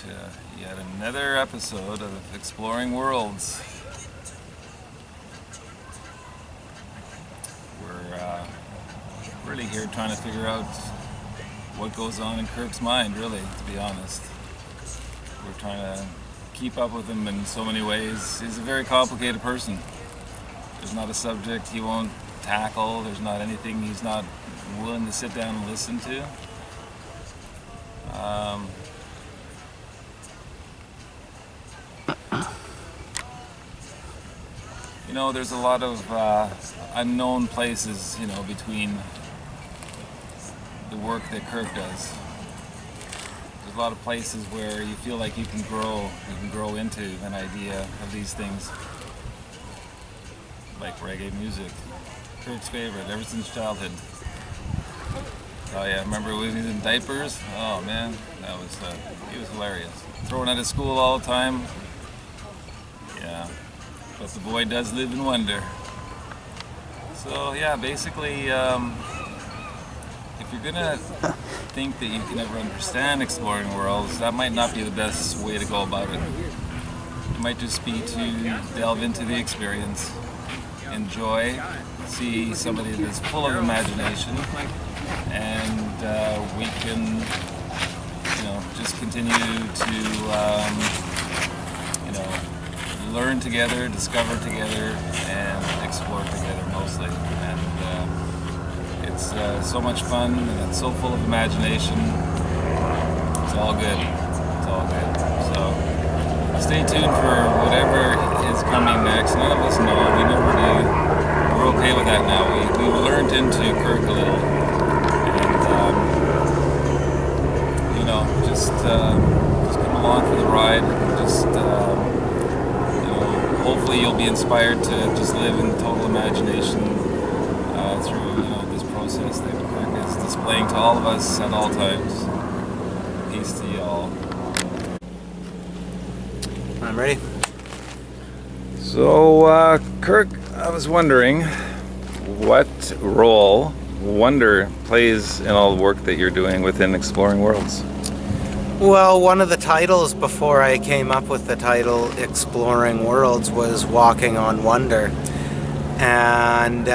to yet another episode of Exploring Worlds. We're really here trying to figure out what goes on in Kirk's mind, really, to be honest. We're trying to keep up with him in so many ways. He's a very complicated person. There's not a subject he won't tackle. There's not anything he's not willing to sit down and listen to. You know, there's a lot of unknown places, you know, between the work that Kirk does. There's a lot of places where you feel like you can grow into an idea of these things. Like reggae music. Kirk's favorite ever since childhood. Oh yeah, remember when he was in diapers? Oh man, that was he was hilarious. Thrown out of school all the time. Yeah, but the boy does live in wonder. So yeah, basically, if you're gonna think that you can ever understand Exploring Worlds, that might not be the best way to go about it. It might just be to delve into the experience, enjoy, see somebody that's full of imagination, and we can, you know, just continue to, you know, learn together, discover together, and explore together mostly. And it's so much fun, and it's so full of imagination. It's all good. It's all good. So stay tuned for whatever is coming next. None of us know. We never do. We're okay with that now. We learned into Kirk a little. And, you know, just come along for the ride. Just, you know, hopefully you'll be inspired to just live in total imagination through, you know, this process that Kirk is displaying to all of us at all times. Peace to you all. I'm ready. So, Kirk, I was wondering what role wonder plays in all the work that you're doing within Exploring Worlds. Well, one of the titles before I came up with the title Exploring Worlds was Walking on Wonder. And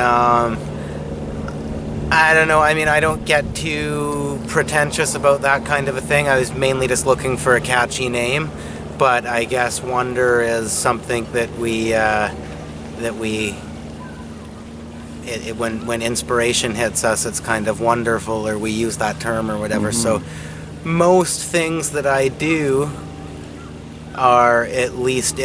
I don't know, I mean, I don't get too pretentious about that kind of a thing. I was mainly just looking for a catchy name. But I guess wonder is something that when inspiration hits us, it's kind of wonderful, or we use that term or whatever. Mm-hmm. So most things that I do are at least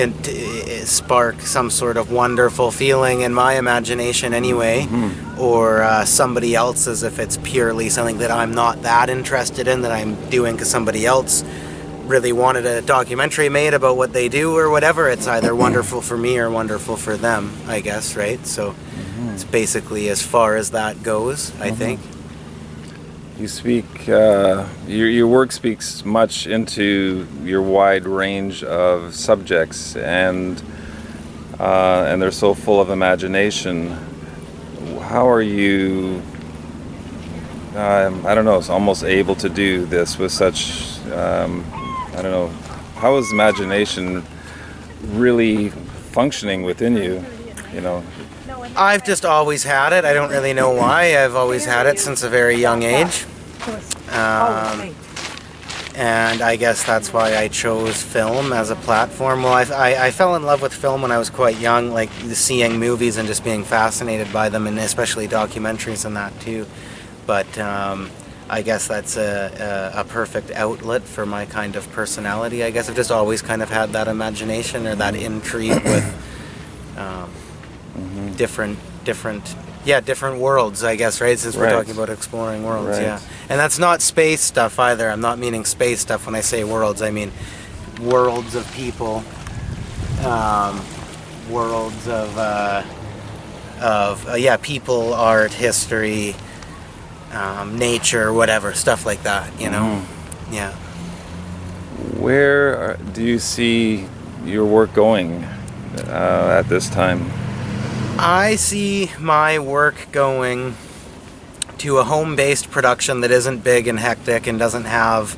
spark some sort of wonderful feeling in my imagination anyway, mm-hmm. or somebody else's, if it's purely something that I'm not that interested in, that I'm doing because somebody else really wanted a documentary made about what they do or whatever. It's either wonderful for me or wonderful for them, I guess, right? So mm-hmm. It's basically as far as that goes, I mm-hmm. think. You speak, your work speaks much into your wide range of subjects, and they're so full of imagination. How are you, I don't know, almost able to do this with such, I don't know, how is imagination really functioning within you, you know? I've just always had it. I don't really know why. I've always had it since a very young age. And I guess that's why I chose film as a platform. Well, I fell in love with film when I was quite young, like seeing movies and just being fascinated by them, and especially documentaries and that too. But I guess that's a perfect outlet for my kind of personality. I guess I've just always kind of had that imagination or that intrigue with mm-hmm. different worlds, I guess, right? Since we're talking about exploring worlds, right. Yeah. And that's not space stuff either. I'm not meaning space stuff when I say worlds. I mean worlds of people, worlds of people, art, history, nature, whatever, stuff like that, you know? Mm-hmm. Yeah. Where do you see your work going at this time? I see my work going to a home-based production that isn't big and hectic and doesn't have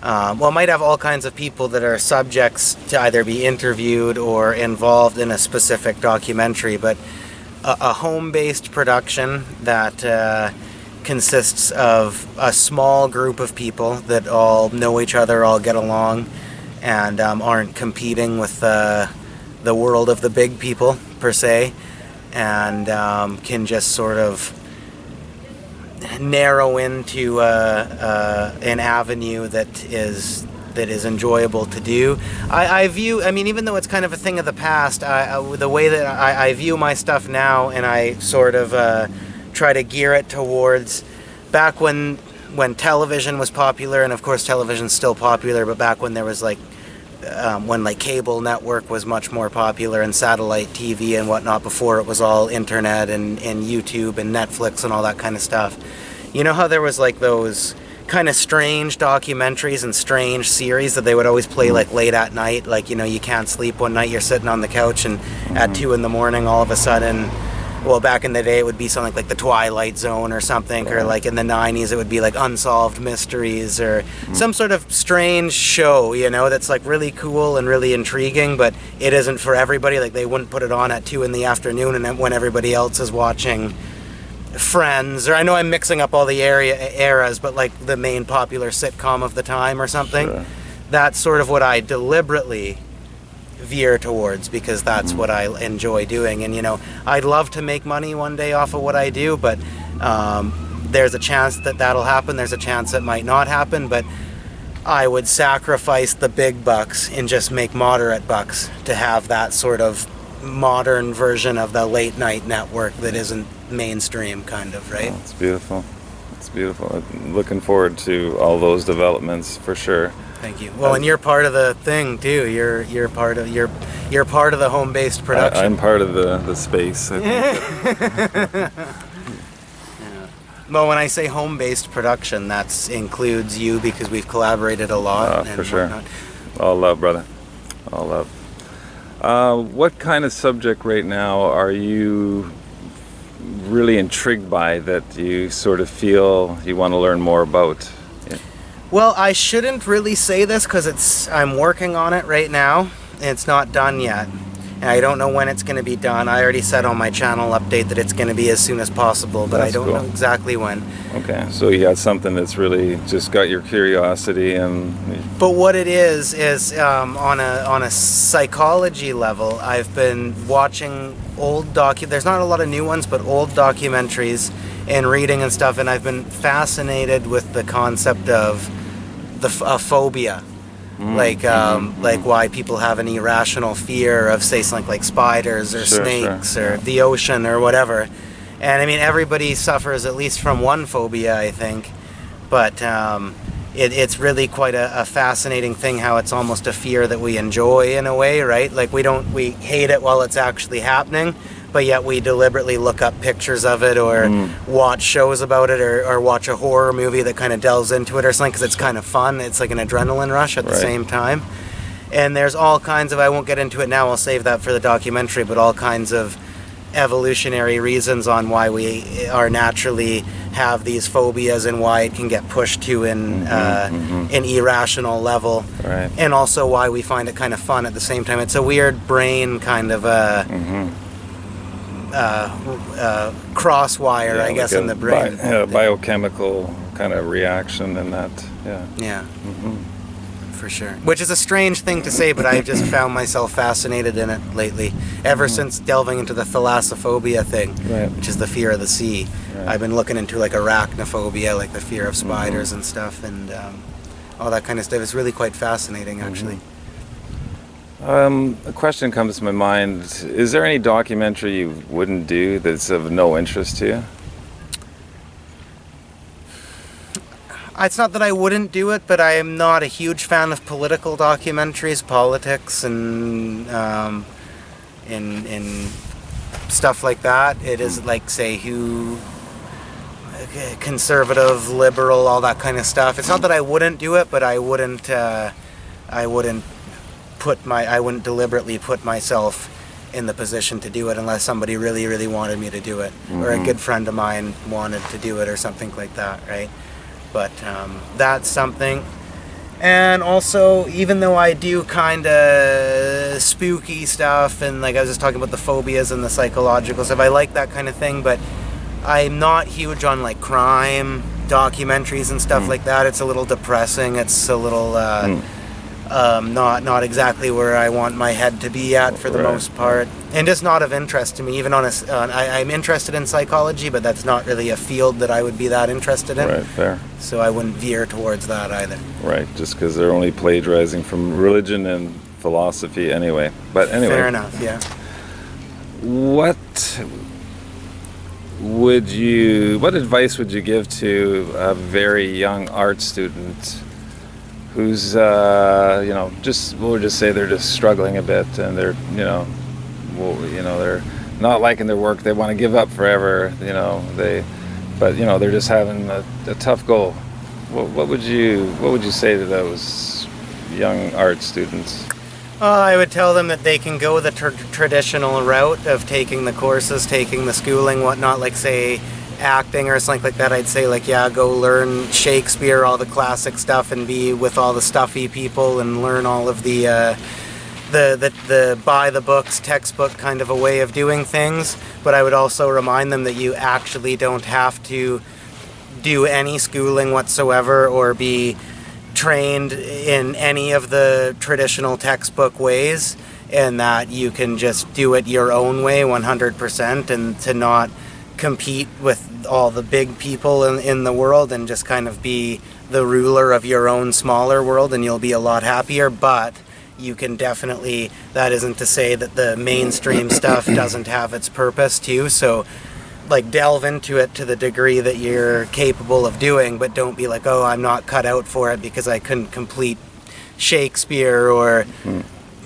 Well, it might have all kinds of people that are subjects to either be interviewed or involved in a specific documentary, but a home-based production that consists of a small group of people that all know each other, all get along, and aren't competing with the world of the big people, per se, and can just sort of narrow into an avenue that is enjoyable to do. I mean, even though it's kind of a thing of the past, the way that I view my stuff now, and I sort of try to gear it towards back when television was popular, and of course television's still popular, but back when there was when cable network was much more popular, and satellite TV and whatnot, before it was all internet and YouTube and Netflix and all that kind of stuff. You know how there was those kind of strange documentaries and strange series that they would always play late at night, you can't sleep one night, you're sitting on the couch, and at 2 a.m, all of a sudden, well, back in the day it would be something like The Twilight Zone or something, or in the 90s it would be Unsolved Mysteries or some sort of strange show, that's really cool and really intriguing, but it isn't for everybody. They wouldn't put it on at 2 p.m. and when everybody else is watching Friends, or I know I'm mixing up all the eras, but the main popular sitcom of the time or something. Sure. That's sort of what I deliberately veer towards, because that's what I enjoy doing. And I'd love to make money one day off of what I do, but there's a chance that that'll happen, there's a chance it might not happen, but I would sacrifice the big bucks and just make moderate bucks to have that sort of modern version of the late night network that isn't mainstream, kind of, right? Oh, it's beautiful. It's beautiful. I'm looking forward to all those developments for sure. Thank you. Well, and you're part of the thing too. You're part of the home-based production. I'm part of the space, I think. Yeah. Well, when I say home-based production, that includes you, because we've collaborated a lot. For sure. Whatnot. All love, brother. All love. What kind of subject right now are you really intrigued by that you sort of feel you want to learn more about? Yeah. Well, I shouldn't really say this because I'm working on it right now. It's not done yet. And I don't know when it's going to be done. I already said on my channel update that it's going to be as soon as possible, but I don't know exactly when. Okay, so you got something that's really just got your curiosity and... But what it is on a psychology level, I've been watching old there's not a lot of new ones, but old documentaries and reading and stuff, and I've been fascinated with the concept of a phobia. Like why people have an irrational fear of, say, something like spiders or snakes or the ocean or whatever. And I mean, everybody suffers at least from one phobia, I think. But it's really quite a fascinating thing how it's almost a fear that we enjoy in a way, right? We hate it while it's actually happening, but yet we deliberately look up pictures of it or watch shows about it or watch a horror movie that kind of delves into it or something because it's kind of fun. It's like an adrenaline rush at the same time. And there's all kinds of, I won't get into it now, I'll save that for the documentary, but all kinds of evolutionary reasons on why we are naturally have these phobias and why it can get pushed to an irrational level, and also why we find it kind of fun at the same time. It's a weird brain kind of crosswire, I guess, in the brain. Biochemical kind of reaction in that. Yeah. For sure. Which is a strange thing to say, but I've just found myself fascinated in it lately. Ever since delving into the thalassophobia thing, which is the fear of the sea. I've been looking into arachnophobia, like the fear of spiders and stuff, and all that kind of stuff. It's really quite fascinating, actually. A question comes to my mind. Is there any documentary you wouldn't do that's of no interest to you? It's not that I wouldn't do it, but I am not a huge fan of political documentaries, politics, and stuff like that. It is say, conservative, liberal, all that kind of stuff. It's not that I wouldn't do it, but I wouldn't deliberately put myself in the position to do it unless somebody really, really wanted me to do it, or a good friend of mine wanted to do it, or something like that, right? But that's something. And also, even though I do kind of spooky stuff, and like I was just talking about the phobias and the psychological stuff, I like that kind of thing, but I'm not huge on like crime documentaries and stuff like that. It's a little depressing. It's a little not exactly where I want my head to be at for the most part, and just not of interest to me. Even I'm interested in psychology, but that's not really a field that I would be that interested in. Right, fair. So I wouldn't veer towards that either. Right, just because they're only plagiarizing from religion and philosophy anyway. But anyway. Fair enough, yeah. What advice would you give to a very young art student who's we'll just say they're just struggling a bit, and they're they're not liking their work, they want to give up forever, they're just having a tough goal. What would you say to those young art students? I would tell them that they can go the traditional route of taking the courses, taking the schooling, whatnot, like say acting or something like that. I'd say go learn Shakespeare, all the classic stuff, and be with all the stuffy people and learn all of the by the books, textbook kind of a way of doing things. But I would also remind them that you actually don't have to do any schooling whatsoever or be trained in any of the traditional textbook ways, and that you can just do it your own way 100%, and to not compete with all the big people in the world, and just kind of be the ruler of your own smaller world, and you'll be a lot happier. But you can definitely, that isn't to say that the mainstream stuff doesn't have its purpose too, so delve into it to the degree that you're capable of doing, but don't be like, oh, I'm not cut out for it because I couldn't complete Shakespeare or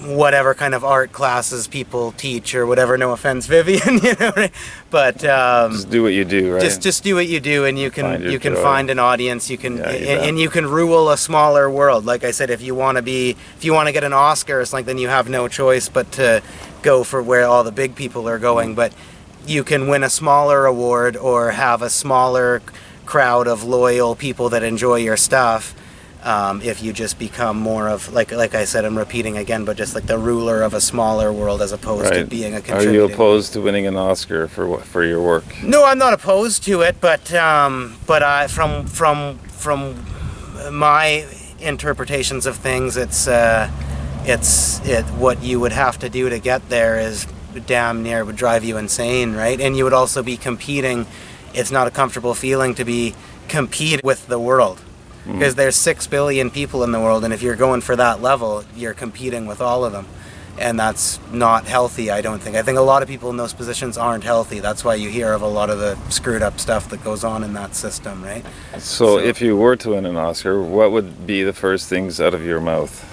whatever kind of art classes people teach or whatever. No offense, Vivian, right? But just do what you do, right? Just do what you do, and you can find an audience. You can and you can rule a smaller world. Like I said, if you want to get an Oscar or something, then you have no choice but to go for where all the big people are going. But you can win a smaller award or have a smaller crowd of loyal people that enjoy your stuff if you just become more of, like I said, I'm repeating again, but just like the ruler of a smaller world as opposed to being a contributor. Are you opposed to winning an Oscar for your work? No, I'm not opposed to it, but I, from my interpretations of things, what you would have to do to get there is damn near would drive you insane, right? And you would also be competing. It's not a comfortable feeling to be compete with the world, because there's 6 billion people in the world, and if you're going for that level, you're competing with all of them, and that's not healthy. I don't think. I think a lot of people in those positions aren't healthy. That's why you hear of a lot of the screwed up stuff that goes on in that system, right? So if you were to win an Oscar, what would be the first things out of your mouth?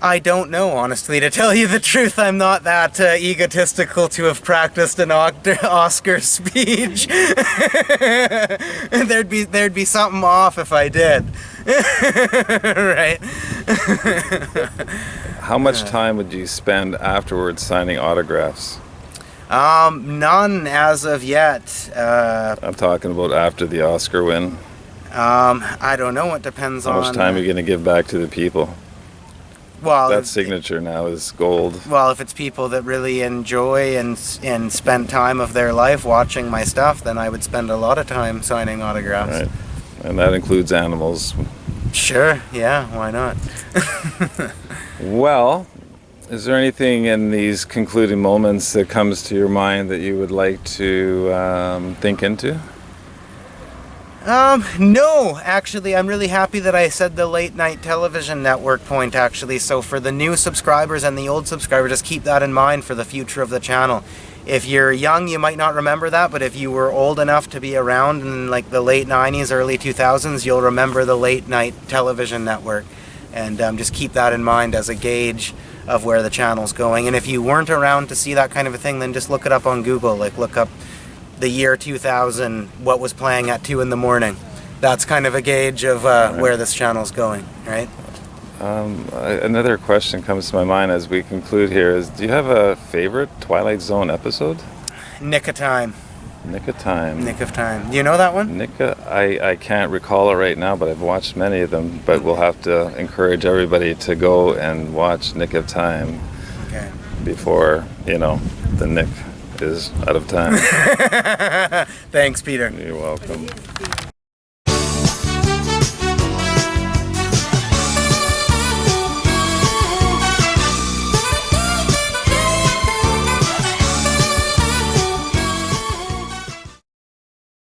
I don't know, honestly. To tell you the truth, I'm not that egotistical to have practiced an Oscar speech. There'd be something off if I did. Right? How much time would you spend afterwards signing autographs? None as of yet. I'm talking about after the Oscar win. I don't know. It depends on how much time are you going to give back to the people. Well, that signature now is gold. Well, if it's people that really enjoy and spend time of their life watching my stuff, then I would spend a lot of time signing autographs. Right. And that includes animals. Sure, yeah, why not? Well, is there anything in these concluding moments that comes to your mind that you would like to think into? No, actually, I'm really happy that I said the late night television network point, actually. So for the new subscribers and the old subscribers, just keep that in mind for the future of the channel. If you're young, you might not remember that, but if you were old enough to be around in like the late 90s, early 2000s, you'll remember the late night television network. And just keep that in mind as a gauge of where the channel's going. And if you weren't around to see that kind of a thing, then just look it up on Google. Like, look up the year 2000, what was playing at 2 in the morning. That's kind of a gauge of where this channel's going, right? Another question comes to my mind as we conclude here is, do you have a favorite Twilight Zone episode? Nick of Time. Nick of Time. Nick of Time. Do you know that one? I can't recall it right now, but I've watched many of them. But we'll have to encourage everybody to go and watch Nick of Time Okay. before, the Nick is out of time. Thanks, Peter. You're welcome.